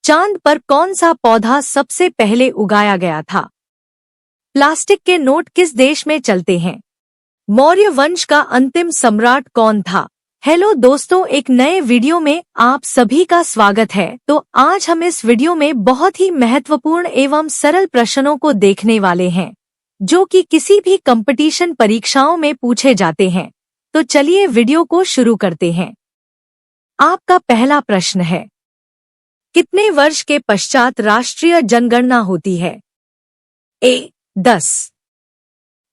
चांद पर कौन सा पौधा सबसे पहले उगाया गया था? प्लास्टिक के नोट किस देश में चलते हैं? मौर्य वंश का अंतिम सम्राट कौन था? हेलो दोस्तों, एक नए वीडियो में आप सभी का स्वागत है। तो आज हम इस वीडियो में बहुत ही महत्वपूर्ण एवं सरल प्रश्नों को देखने वाले हैं जो कि किसी भी कंपटीशन परीक्षाओं में पूछे जाते हैं। तो चलिए वीडियो को शुरू करते हैं। आपका पहला प्रश्न है, कितने वर्ष के पश्चात राष्ट्रीय जनगणना होती है? ए 10,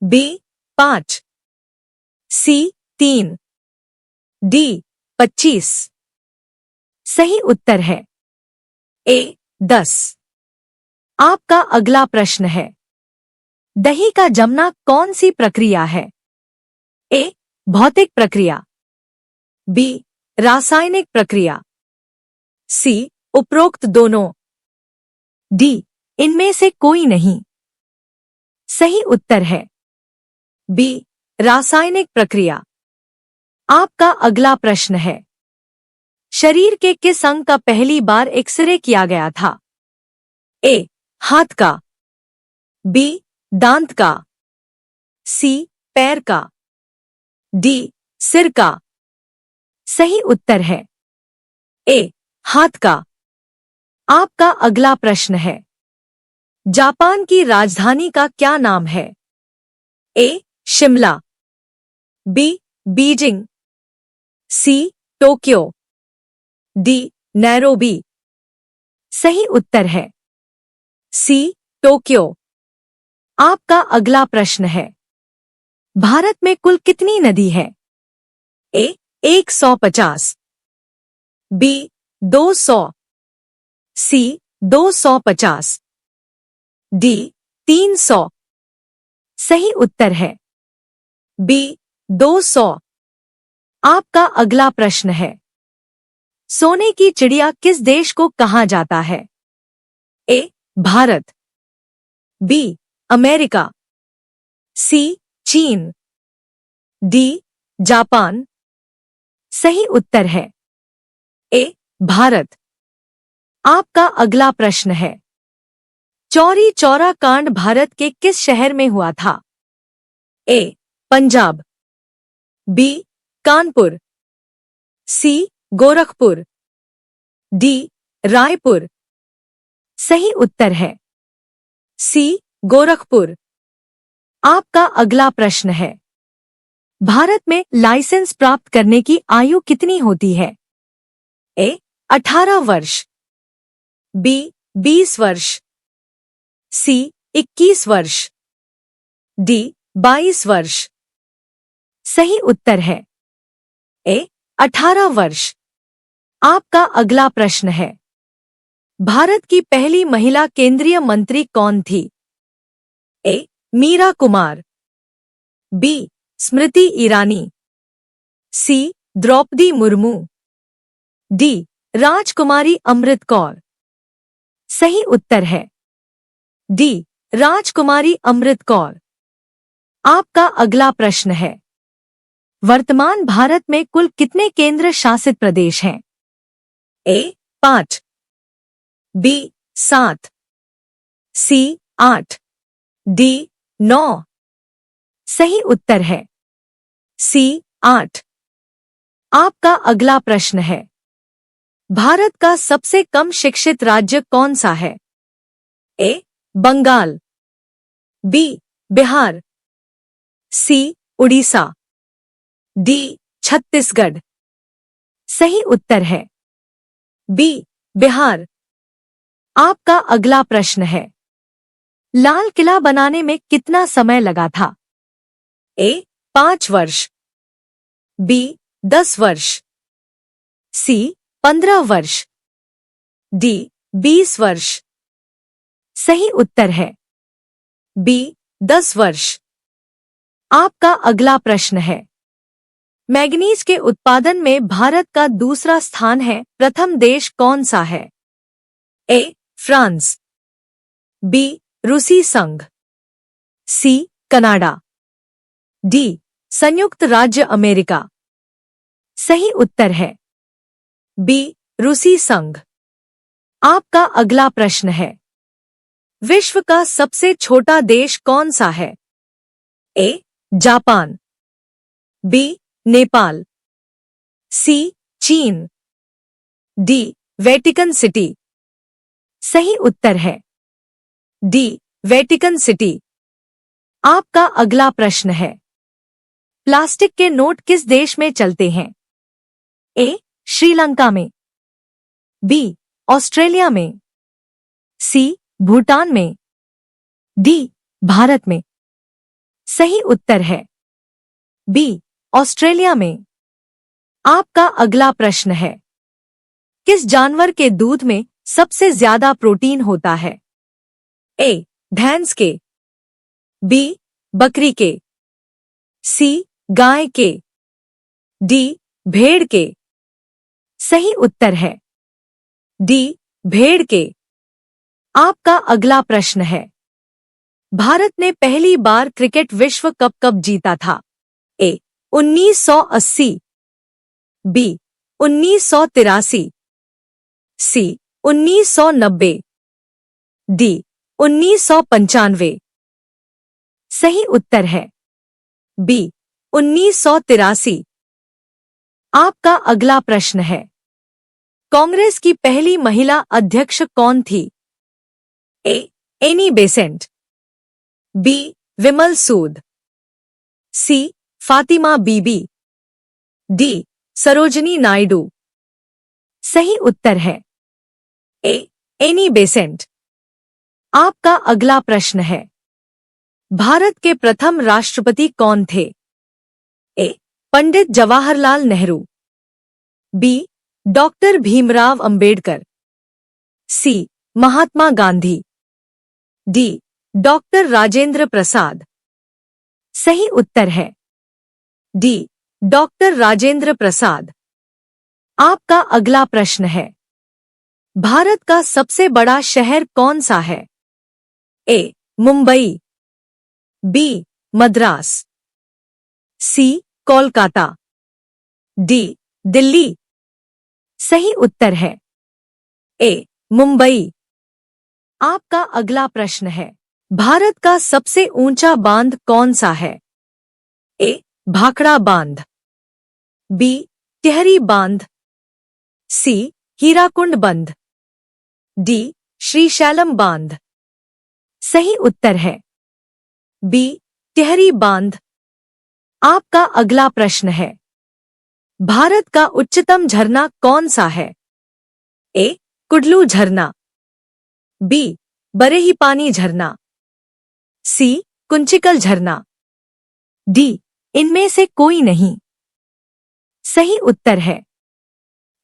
बी 5, सी 3, डी 25। सही उत्तर है ए 10। आपका अगला प्रश्न है, दही का जमना कौन सी प्रक्रिया है? ए भौतिक प्रक्रिया, बी रासायनिक प्रक्रिया, सी उपरोक्त दोनों, डी इनमें से कोई नहीं। सही उत्तर है बी रासायनिक प्रक्रिया। आपका अगला प्रश्न है, शरीर के किस अंग का पहली बार एक्सरे किया गया था? ए हाथ का, बी दांत का, सी पैर का, डी सिर का। सही उत्तर है ए हाथ का। आपका अगला प्रश्न है, जापान की राजधानी का क्या नाम है? A Shimla, B Beijing, C Tokyo, D Nairobi. सही उत्तर है सी टोक्यो। आपका अगला प्रश्न है, भारत में कुल कितनी नदी है? ए 150, बी 200, सी 250, डी 300। सही उत्तर है बी 200। आपका अगला प्रश्न है, सोने की चिड़िया किस देश को कहा जाता है? ए भारत, बी अमेरिका, सी चीन, डी जापान। सही उत्तर है ए भारत। आपका अगला प्रश्न है, चौरी चौरा कांड भारत के किस शहर में हुआ था? ए पंजाब, बी कानपुर, सी गोरखपुर, डी रायपुर। सही उत्तर है सी गोरखपुर। आपका अगला प्रश्न है, भारत में लाइसेंस प्राप्त करने की आयु कितनी होती है? ए 18 वर्ष, बी 20 वर्ष, सी 21 वर्ष, डी 22 वर्ष। सही उत्तर है ए 18 वर्ष। आपका अगला प्रश्न है, भारत की पहली महिला केंद्रीय मंत्री कौन थी? ए मीरा कुमार, बी स्मृति ईरानी, सी द्रौपदी मुर्मू, डी राजकुमारी अमृत कौर। सही उत्तर है डी राजकुमारी अमृत कौर। आपका अगला प्रश्न है, वर्तमान भारत में कुल कितने केंद्र शासित प्रदेश हैं? ए 5, बी 7, सी 8, डी 9। सही उत्तर है सी 8। आपका अगला प्रश्न है, भारत का सबसे कम शिक्षित राज्य कौन सा है? ए बंगाल, बी बिहार, सी उड़ीसा, डी छत्तीसगढ़। सही उत्तर है बी बिहार। आपका अगला प्रश्न है, लाल किला बनाने में कितना समय लगा था? ए 5 वर्ष, बी 10 वर्ष, सी 15 वर्ष, डी 20 वर्ष। सही उत्तर है बी 10 वर्ष। आपका अगला प्रश्न है, मैग्नीज के उत्पादन में भारत का दूसरा स्थान है, प्रथम देश कौन सा है? ए फ्रांस, बी रूसी संघ, सी कनाडा, डी संयुक्त राज्य अमेरिका। सही उत्तर है बी रूसी संघ। आपका अगला प्रश्न है, विश्व का सबसे छोटा देश कौन सा है? A. Japan, B. Nepal, C. चीन, डी. Vatican city. सही उत्तर है डी. Vatican city. आपका अगला प्रश्न है, प्लास्टिक के नोट किस देश में चलते हैं? ए. श्रीलंका में, बी. ऑस्ट्रेलिया में, सी. भूटान में, डी. भारत में। सही उत्तर है बी. ऑस्ट्रेलिया में। आपका अगला प्रश्न है, किस जानवर के दूध में सबसे ज्यादा प्रोटीन होता है? ए. भैंस के, बी. बकरी के, सी. गाय के, डी. भेड़ के। सही उत्तर है डी. भेड़ के। आपका अगला प्रश्न है, भारत ने पहली बार क्रिकेट विश्व कप कब जीता था? ए. 1980, बी. 1983, सी. 1990, डी. 1995। सही उत्तर है बी. 1983। आपका अगला प्रश्न है, कांग्रेस की पहली महिला अध्यक्ष कौन थी? A. Annie Besant, B. Vimal Sood, C. Fatima Bibi, D. Sarojini Naidu. सही उत्तर है ए. Annie Besant. आपका अगला प्रश्न है, भारत के प्रथम राष्ट्रपति कौन थे? ए. पंडित जवाहरलाल नेहरू, बी. डॉक्टर भीमराव अंबेडकर, सी. महात्मा गांधी, डी. डॉक्टर राजेंद्र प्रसाद। सही उत्तर है डी. डॉक्टर राजेंद्र प्रसाद। आपका अगला प्रश्न है, भारत का सबसे बड़ा शहर कौन सा है? ए. मुंबई, बी. मद्रास, सी. कोलकाता, डी. दिल्ली। सही उत्तर है ए. मुंबई। आपका अगला प्रश्न है, भारत का सबसे ऊंचा बांध कौन सा है? ए. भाखड़ा बांध, बी. टिहरी बांध, सी. हीराकुंड बंध, डी. श्रीशैलम बांध। सही उत्तर है बी. टिहरी बांध। आपका अगला प्रश्न है, भारत का उच्चतम झरना कौन सा है? ए. कुडलू झरना, बी. बरेहीपानी झरना, सी. कुंचिकल झरना, डी. इनमें से कोई नहीं। सही उत्तर है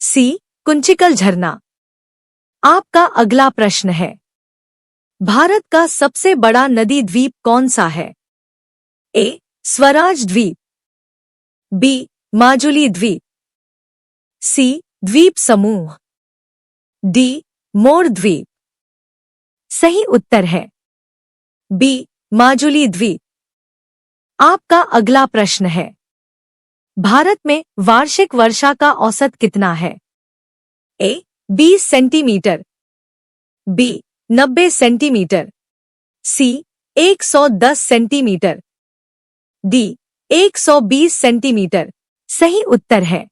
सी. कुंचिकल झरना। आपका अगला प्रश्न है, भारत का सबसे बड़ा नदी द्वीप कौन सा है? ए. स्वराज द्वीप, बी. माजुली द्वीप, सी. द्वीप समूह, डी. मोर द्वीप। सही उत्तर है बी. माजुली द्वीप। आपका अगला प्रश्न है, भारत में वार्षिक वर्षा का औसत कितना है? ए. 20 सेंटीमीटर, बी. 90 सेंटीमीटर, सी. 110 सेंटीमीटर, डी. 120 सेंटीमीटर। सही उत्तर है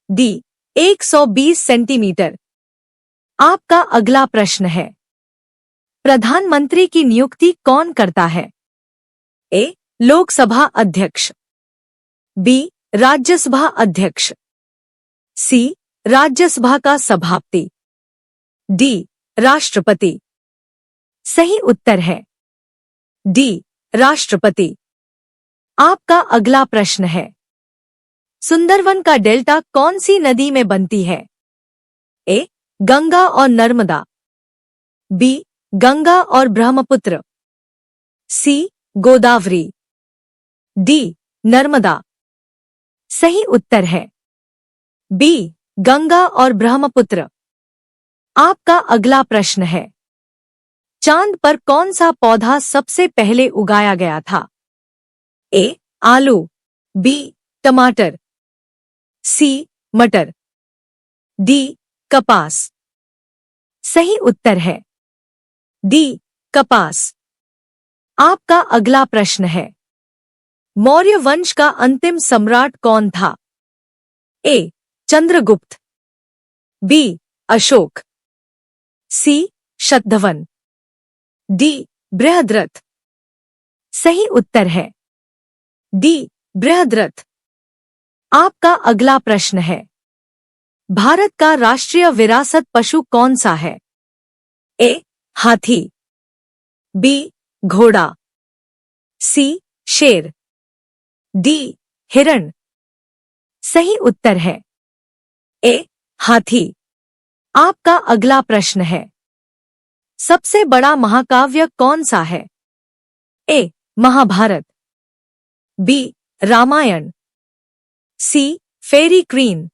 डी. 120 सेंटीमीटर। आपका अगला प्रश्न है, प्रधानमंत्री की नियुक्ति कौन करता है? ए. लोकसभा अध्यक्ष, बी. राज्यसभा अध्यक्ष, सी. राज्यसभा का सभापति, डी. राष्ट्रपति। सही उत्तर है डी. राष्ट्रपति। आपका अगला प्रश्न है, सुंदरवन का डेल्टा कौन सी नदी में बनती है? ए. गंगा और नर्मदा, बी. गंगा और ब्रह्मपुत्र, सी. गोदावरी, डी. नर्मदा। सही उत्तर है बी. गंगा और ब्रह्मपुत्र। आपका अगला प्रश्न है, चांद पर कौन सा पौधा सबसे पहले उगाया गया था? ए. आलू, बी. टमाटर, सी. मटर, डी. कपास। सही उत्तर है डी कपास। आपका अगला प्रश्न है, मौर्य वंश का अंतिम सम्राट कौन था? ए चंद्रगुप्त, बी अशोक, सी शतधवन, डी बृहद्रथ। सही उत्तर है डी बृहद्रथ। आपका अगला प्रश्न है, भारत का राष्ट्रीय विरासत पशु कौन सा है? ए हाथी, बी घोड़ा, सी शेर, डी हिरण। सही उत्तर है ए हाथी। आपका अगला प्रश्न है, सबसे बड़ा महाकाव्य कौन सा है? ए महाभारत, बी रामायण, सी फेरी क्वीन,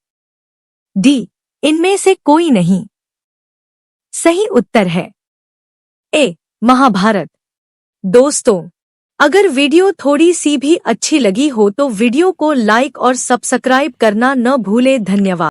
डी इनमें से कोई नहीं। सही उत्तर है ए महाभारत। दोस्तों, अगर वीडियो थोड़ी सी भी अच्छी लगी हो तो वीडियो को लाइक और सब्सक्राइब करना न भूले। धन्यवाद।